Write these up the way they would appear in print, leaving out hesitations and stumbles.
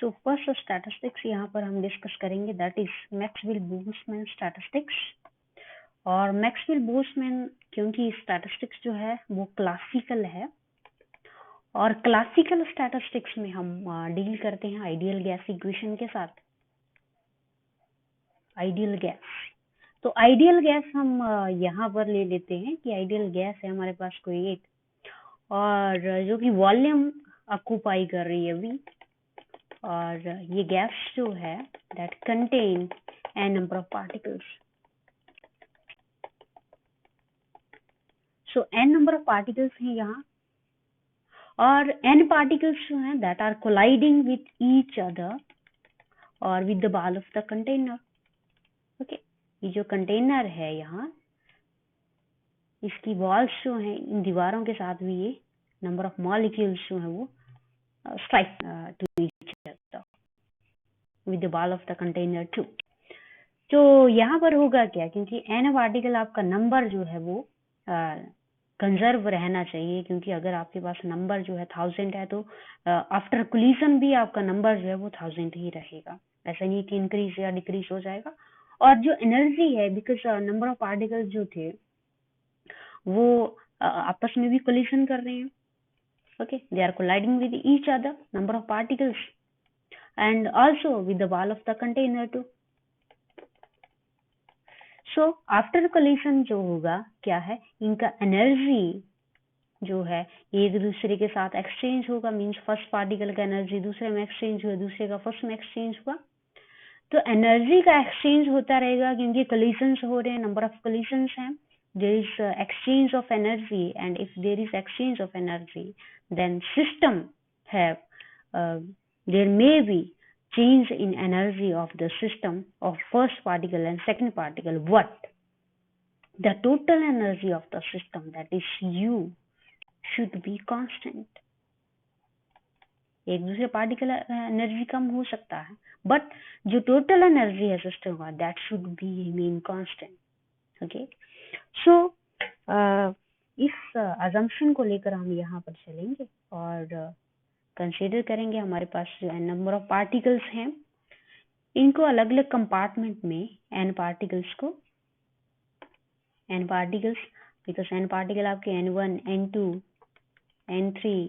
So first statistics यहाँ पर हम डिस्कस करेंगे, दैट इज मैक्सवेल-बोल्ट्जमैन स्टैटिस्टिक्स। और मैक्सवेल-बोल्ट्जमैन क्योंकि स्टैटिस्टिक्स जो है वो क्लासिकल है, और क्लासिकल स्टैटिस्टिक्स में हम डील करते हैं आइडियल गैस इक्वेशन के साथ। आइडियल गैस, तो आइडियल गैस हम यहाँ पर ले लेते हैं कि आइडियल गैस है हमारे पास कोई एक, और जो कि वॉल्यूम ऑक्यूपाई कर रही है अभी, और ये गैस जो है that contain N number of particles. So N number of particles हैं यहाँ, और एन पार्टिकल्स जो हैं that are colliding with each other और with the wall of the container. Okay, ये जो कंटेनर है यहाँ, इसकी वॉल्स जो हैं, इन दीवारों के साथ भी ये नंबर ऑफ मॉलिक्यूल्स जो हैं वो strike to each other with the wall of the container too. तो यहाँ पर होगा क्या, क्योंकि एन पार्टिकल आपका नंबर जो है वो कंजर्व रहना चाहिए, क्योंकि अगर आपके पास नंबर जो है 1000 है तो आफ्टर कोलिजन भी आपका नंबर जो है वो 1000 ही रहेगा, ऐसा नहीं कि इंक्रीज या डिक्रीज हो जाएगा। और जो एनर्जी है, बिकॉज नंबर ऑफ पार्टिकल्स जो थे वो आपस में भी कोलिजन कर रहे हैं। Okay, they are colliding with each other number of particles and also with the wall of the container too. So after collision जो होगा क्या है, इनका एनर्जी जो है एक दूसरे के साथ एक्सचेंज होगा, मींस फर्स्ट पार्टिकल का एनर्जी दूसरे में एक्सचेंज हुआ, दूसरे का फर्स्ट में एक्सचेंज हुआ। तो एनर्जी का एक्सचेंज होता रहेगा क्योंकि कोलिजन्स हो रहे हैं, नंबर ऑफ कोलिजन्स हैं, there is exchange of energy, and if there is exchange of energy then system have there may be change in energy of the system of first particle and second particle, what the total energy of the system, that is U, should be constant. एक दूसरे particle energy कम हो सकता है, but जो total energy है system का that should be remain constant. Okay, so इस assumption को लेकर हम यहाँ पर चलेंगे और कंसीडर करेंगे हमारे पास जो नंबर ऑफ पार्टिकल्स हैं, इनको अलग अलग कंपार्टमेंट में एन पार्टिकल्स को, N particles because N particle आपके n1 n2 n3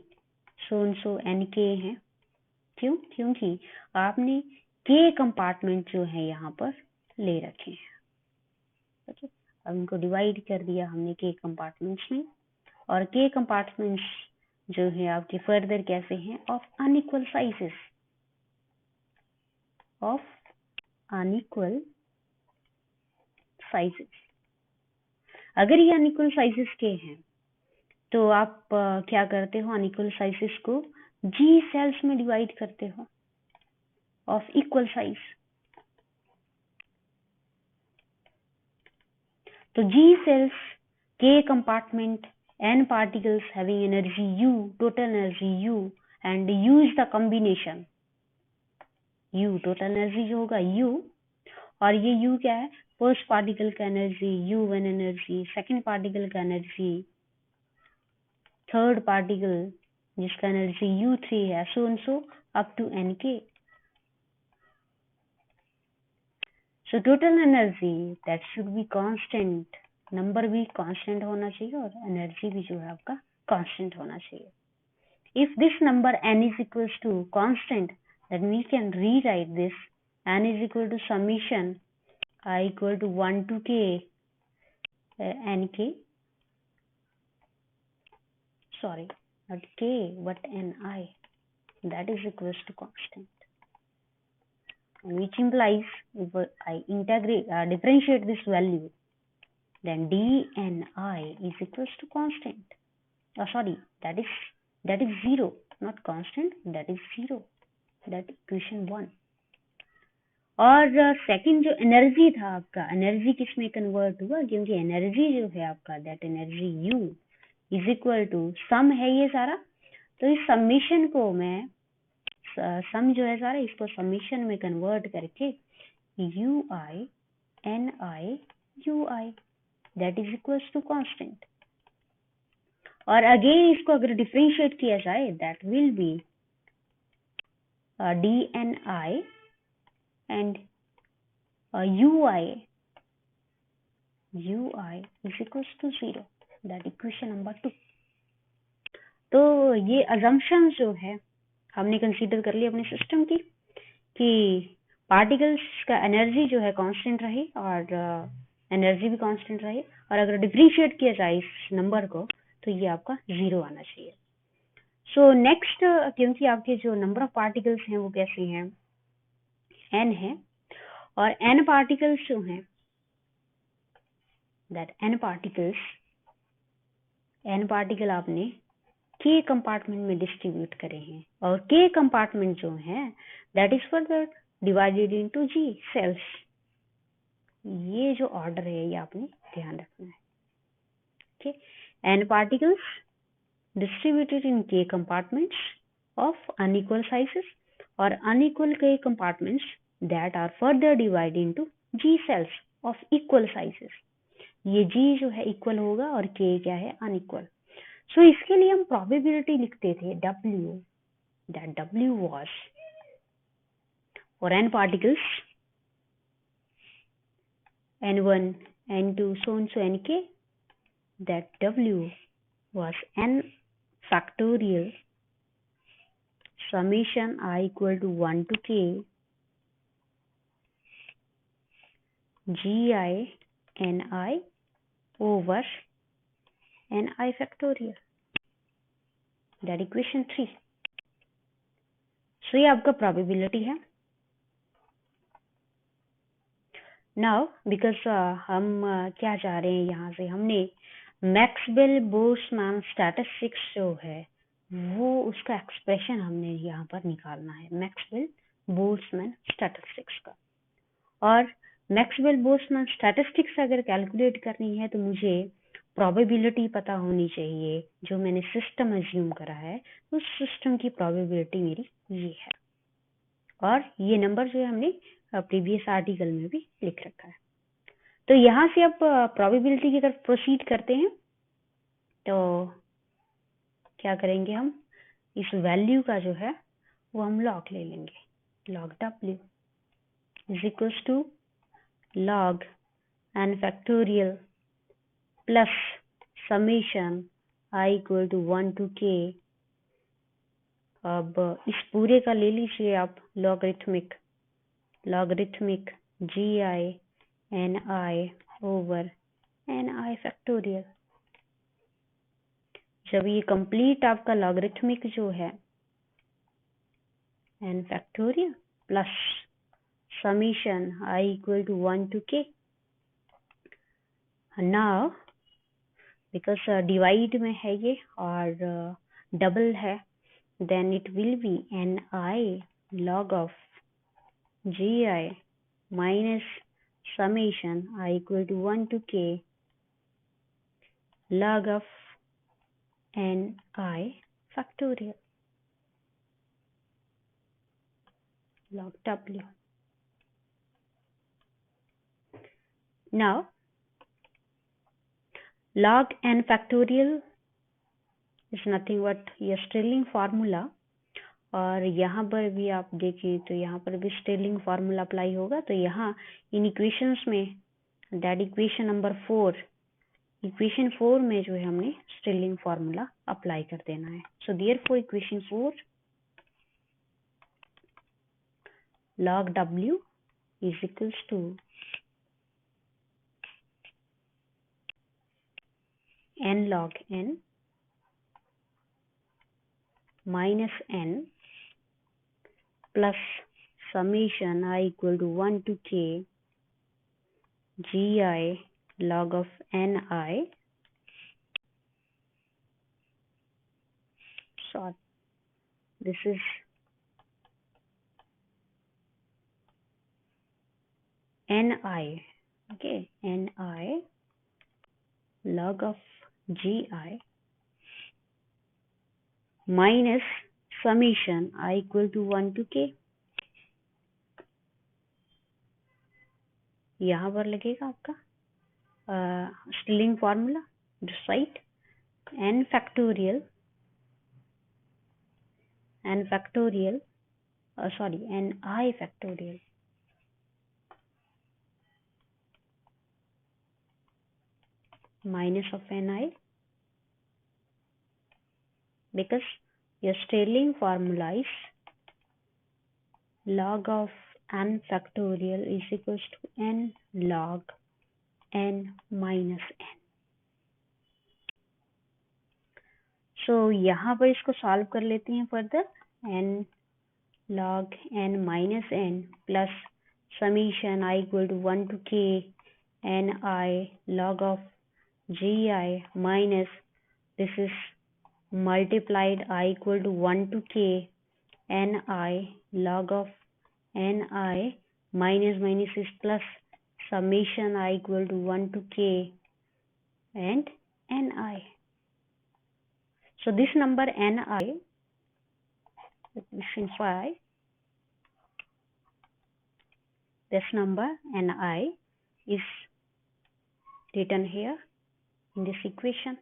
सो एन के हैं। क्यों? क्योंकि आपने के कंपार्टमेंट जो है यहाँ पर ले रखे हैं। ओके, अब इनको डिवाइड कर दिया हमने के कंपार्टमेंट्स में, और के कंपार्टमेंट्स जो है आपके फर्दर कैसे हैं, of unequal sizes, of unequal sizes. अगर ये अनइक्वल साइजेस के हैं तो आप क्या करते हो, अनइक्वल साइजेस को जी सेल्स में डिवाइड करते हो ऑफ इक्वल साइज। तो जी सेल्स, के compartment, n particles having energy U, total energy U, and U is the combination U, total energy जो होगा U, और ये U क्या है, फर्स्ट पार्टिकल का energy U1 energy, second particle का एनर्जी, थर्ड पार्टिकल जिसका एनर्जी U3 है, so up to nk। So total energy that should be constant, number भी कांस्टेंट होना चाहिए और एनर्जी भी जो है आपका कांस्टेंट होना चाहिए। If this number n is equals to constant, then we can rewrite this n is equal to summation I equal to 1 to k nk, sorry not k but ni, that is equals to constant, which implies if I integrate differentiate this value, then dni is equals to constant. Sorry, that is 0, not constant, that is 0, that equation 1. और second जो energy था आपका, energy किस में convert हुआ, क्योंकि energy जो है आपका that energy U is equal to sum है ये सारा, तो इस समीशन को मैं सम जो है सारा इसको समीशन में कन्वर्ट करके UI NI UI that is equal to constant, और अगेन इसको अगर डिफरेंशिएट किया जाए that will be dni and ui is equals to 0, that equation number 2. तो ये assumptions जो है हमने कंसीडर कर ली अपने सिस्टम की कि पार्टिकल्स का एनर्जी जो है कांस्टेंट रहे और एनर्जी भी कांस्टेंट रहे, और अगर डिफरेंशिएट किया जाए इस नंबर को तो ये आपका 0 आना चाहिए. सो नेक्स्ट, क्योंकि आपके जो नंबर ऑफ पार्टिकल्स हैं वो कैसे हैं, n है, और n पार्टिकल्स जो हैं, दैट n पार्टिकल आपने k कंपार्टमेंट में डिस्ट्रीब्यूट करे हैं, और k कंपार्टमेंट जो है that is further divided into g cells. ये जो ऑर्डर है ये आपने ध्यान रखना है. ठीक, n particles distributed in k compartments of unequal sizes or unequal k compartments that are further divided into g cells of equal sizes. ये g जो है इक्वल होगा और k क्या है, अनइक्वल. सो इसके लिए हम प्रोबेबिलिटी लिखते थे w, that w was for n particles n1 n2 so on so nk, that w was n factorial summation I equal to 1 to k gi ni over ni factorial, that equation 3. So ये आपका probability है. Now because हम क्या चाह रहे हैं यहाँ से, हमने मैक्सवेल बोल्ट्जमैन स्टैटिस्टिक्स जो है वो उसका एक्सप्रेशन हमने यहाँ पर निकालना है, मैक्सवेल बोल्ट्जमैन स्टैटिस्टिक्स का. और मैक्सवेल बोल्ट्जमैन स्टैटिस्टिक्स अगर कैलकुलेट करनी है तो मुझे प्रोबेबिलिटी पता होनी चाहिए. जो मैंने सिस्टम अज्यूम करा है उस सिस्टम की प्रोबेबिलिटी मेरी ये है, और ये नंबर जो है हमने प्रीवियस आर्टिकल में भी लिख रखा है. तो यहाँ से अब प्रोबेबिलिटी की तरफ प्रोसीड करते हैं. तो क्या करेंगे, हम इस वैल्यू का जो है वो हम लॉग ले लेंगे. Log w is equals to log n factorial plus summation I equal to 1 to k. अब इस पूरे का ले लीजिए आप logarithmic gi ni over ni factorial. जब ये कंप्लीट आपका लॉगरिथमिक जो है n factorial plus summation I equal to 1 to k. Now because divide में है ये और डबल है, then it will be ni log of gi minus summation I equal to 1 to k log of ni factorial, log w. Now log n factorial is nothing but ये stealing formula, और यहाँ पर भी आप देखिए तो यहाँ पर भी स्टेलिंग फार्मूला अप्लाई होगा. तो यहाँ इन इक्वेशंस में दैट इक्वेशन नंबर 4, इक्वेशन 4 में जो है हमने स्टेलिंग फार्मूला अप्लाई कर देना है. So therefore equation 4 log w is equals to n log n minus n plus summation I equal to 1 to k gi log of ni. So this is ni, okay, ni log of gi minus summation I equal to 1 to k. यहाँ पर लगेगा आपका Stirling formula this side n factorial ni factorial minus of ni, because your Stirling formula is log of n factorial is equals to n log n minus n. So यहाँ पर इसको solve कर लेते हैं further. n log n minus n plus summation I equal to 1 to k ni log of gi minus this is multiplied I equal to 1 to k ni log of ni minus minus is plus summation I equal to 1 to k and ni. So this number ni, let me simplify. This number ni is written here in this equation.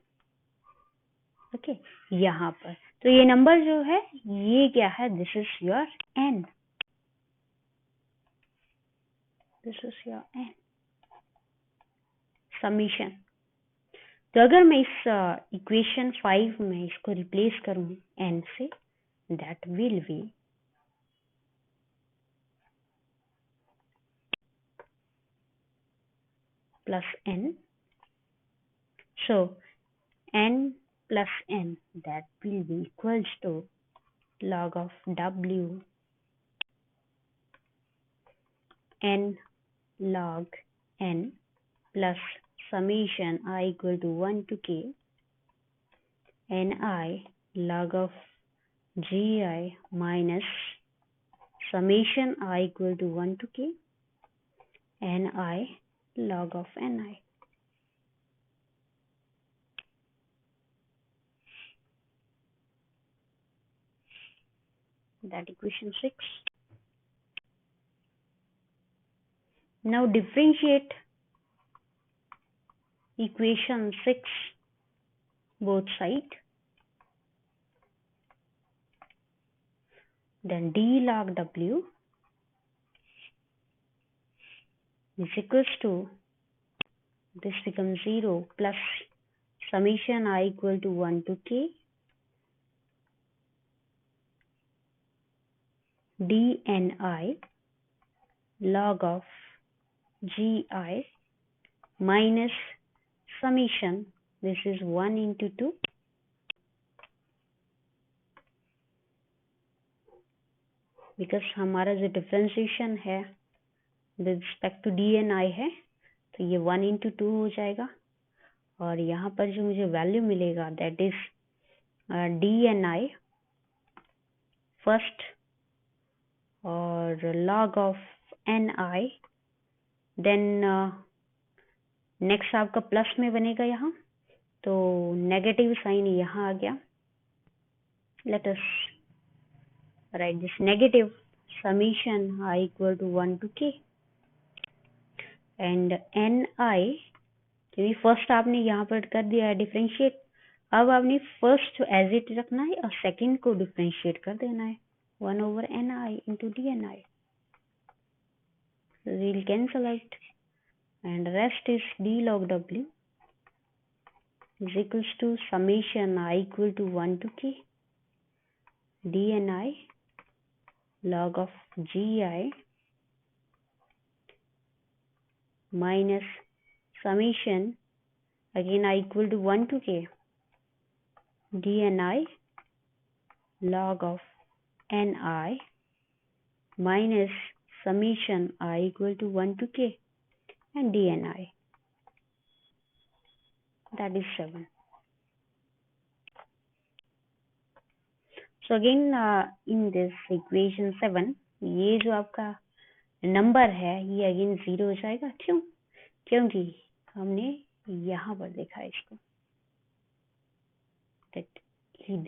Okay, यहाँ पर तो ये number जो है ये क्या है? This is your n. This is your n summation. तो अगर मैं इस इक्वेशन 5 में इसको रिप्लेस करूं n से, that will be plus n. So n plus n, that will be equals to log of w n log n plus summation I equal to 1 to k ni log of gi minus summation I equal to 1 to k ni log of ni. That equation 6. Now differentiate equation 6 both sides. Then d log w is equals to, this becomes 0 plus summation I equal to 1 to k dni log of gi minus summation, this is 1 into 2 because हमारा जो differentiation है with respect to dni है तो ये 1 into 2 हो जाएगा और यहाँ पर जो मुझे वैल्यू मिलेगा दैट इज dni फर्स्ट और log of ni, then next आपका प्लस में बनेगा यहाँ तो नेगेटिव साइन यहाँ आ गया. Let us write this negative summation I equal to 1 to k and ni, क्योंकि फर्स्ट आपने यहाँ पर कर दिया है डिफरेंशिएट, अब आपने फर्स्ट एज इट रखना है और सेकंड को डिफरेंशिएट कर देना है 1 over ni into dni. So we'll cancel it and rest is d log w is equals to summation I equal to 1 to k dni log of gi minus summation again I equal to 1 to k dni log of ni minus summation I equal to 1 to k and dni. That is 7. So again in this equation 7 ये जो आपका number है ये again 0 हो जाएगा. क्यों? क्योंकि हमने यहाँ पर देखा है इसको that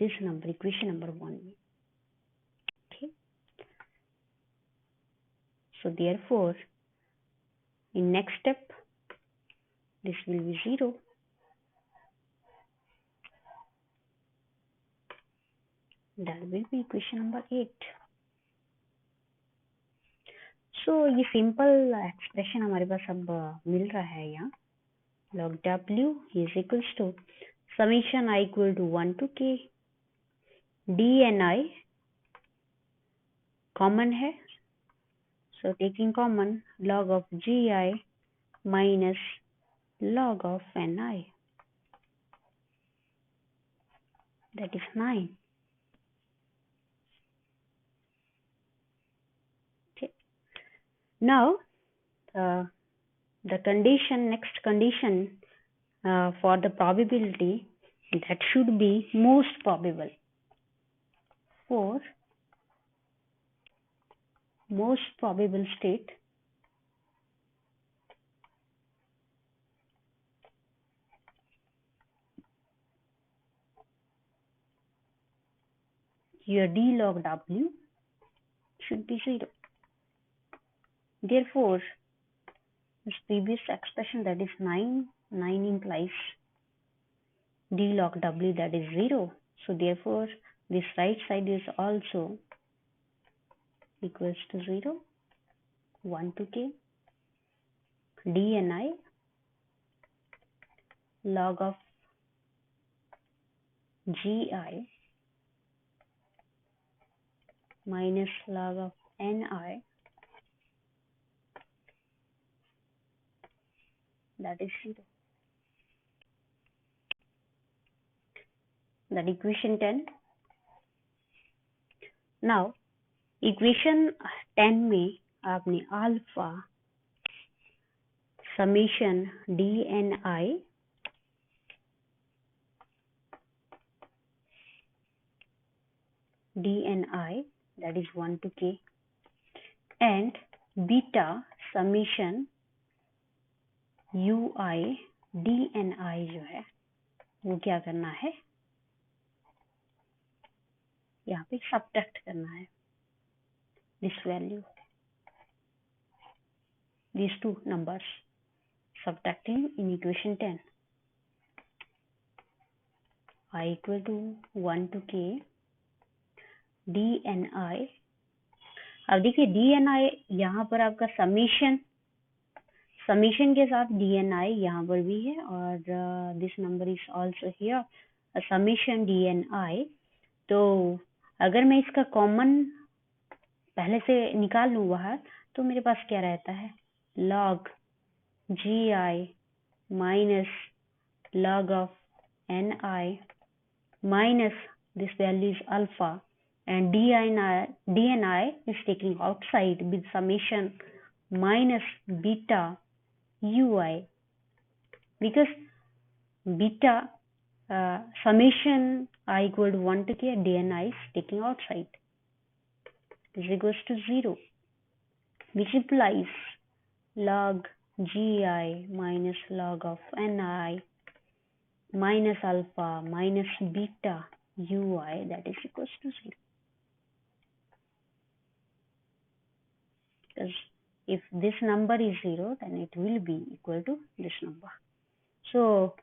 this number equation number 1 में. Okay. So therefore in next step this will be 0. That will be equation number 8. सो ये सिंपल एक्सप्रेशन हमारे पास अब मिल रहा है यहाँ. log w is equals to summation I equal to 1 to k d and I common है, so taking common log of gi minus log of ni, that is 9. Okay. Now the condition, next condition for the probability, that should be most probable. For most probable state, your d log w should be 0. Therefore, this previous expression, that is 9 implies d log w, that is 0. So therefore, this right side is also equals to 0, 1 to k d and I log of gi minus log of ni, that is 0. That equation 10. Now equation 10 में आपने alpha summation D N I that is 1 to k and beta summation U I D N I जो है वो क्या करना है, यहाँ पे सब्ट्रैक्ट करना है this value, these two numbers, subtracting in equation 10. I equal to 1 to k d n I. अब देखिए डी एन आई यहाँ पर आपका समीशन के साथ डी एन आई यहाँ पर भी है और this number is also here summation D N I. तो अगर मैं इसका कॉमन पहले से निकाल लूँ बाहर तो मेरे पास क्या रहता है, log gi minus log of ni minus this value is alpha and dni is taking outside with summation minus beta ui, because beta summation I equal to 1 to k dni is taking outside is equals to 0, which implies log gi minus log of ni minus alpha minus beta ui, that is equals to 0. Because if this number is 0 then it will be equal to this number. So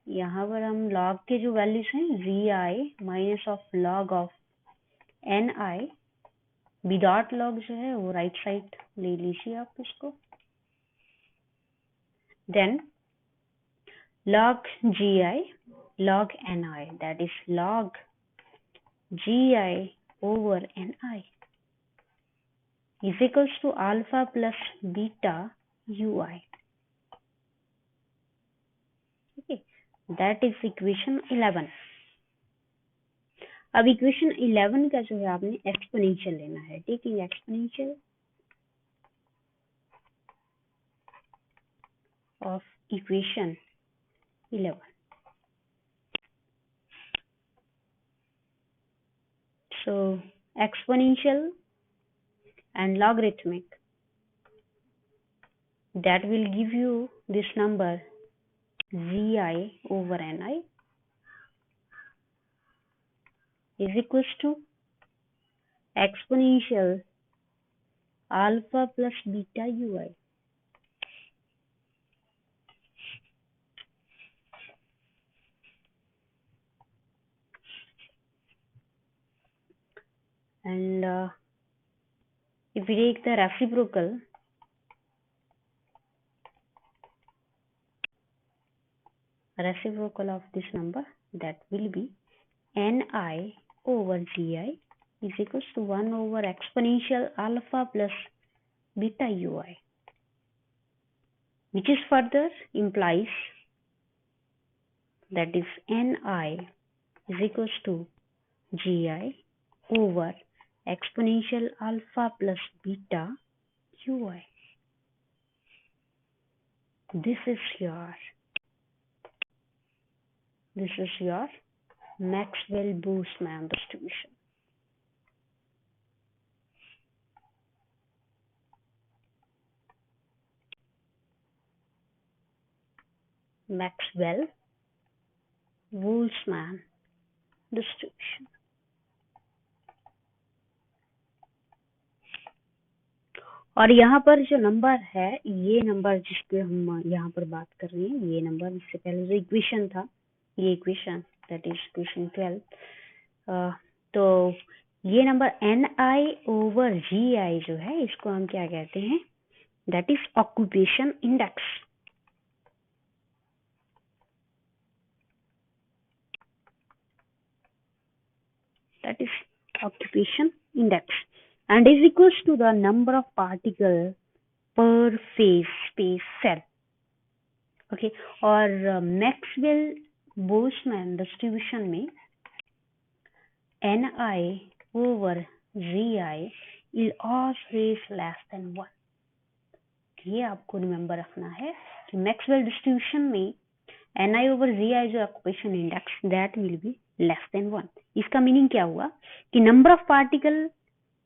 यहाँ पर हम log के जो values हैं gi minus of log of ni, B dot log जो है वो right side ले लीजिए आप इसको, then log gi log ni, that is log gi over ni is equals to alpha plus beta ui. Okay, that is equation 11. अब equation 11 का जो है आपने एक्सपोनेंशियल लेना है, taking exponential of equation 11. So exponential and logarithmic, that will give you this number gi over ni is equals to exponential alpha plus beta ui. And if we take the reciprocal of this number, that will be Ni over Gi is equals to 1 over exponential alpha plus beta ui, which is further implies that is Ni is equals to Gi over exponential alpha plus beta ui. This is your Maxwell-Boltzmann distribution. Maxwell-Boltzmann distribution. और यहाँ पर जो number है, ये number जिसपे हम यहाँ पर बात कर रहे हैं, ये नंबर इससे पहले जो इक्वेशन था, ये इक्वेशन दैट इज इक्वेशन 12, तो ये नंबर Ni over Gi जो है, इसको हम क्या कहते हैं, that is occupation index. That is occupation index, and is equals to the number of particles per phase space cell. Okay, और Maxwell-Boltzmann distribution में Ni over Gi is always less than 1. ये आपको रिमेम्बर रखना है कि Maxwell distribution में Ni over Gi जो occupation index, that will be less than 1. इसका मीनिंग क्या हुआ कि number of particle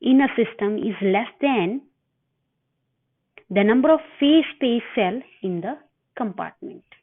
in a system is less than the number of phase space cell in the compartment.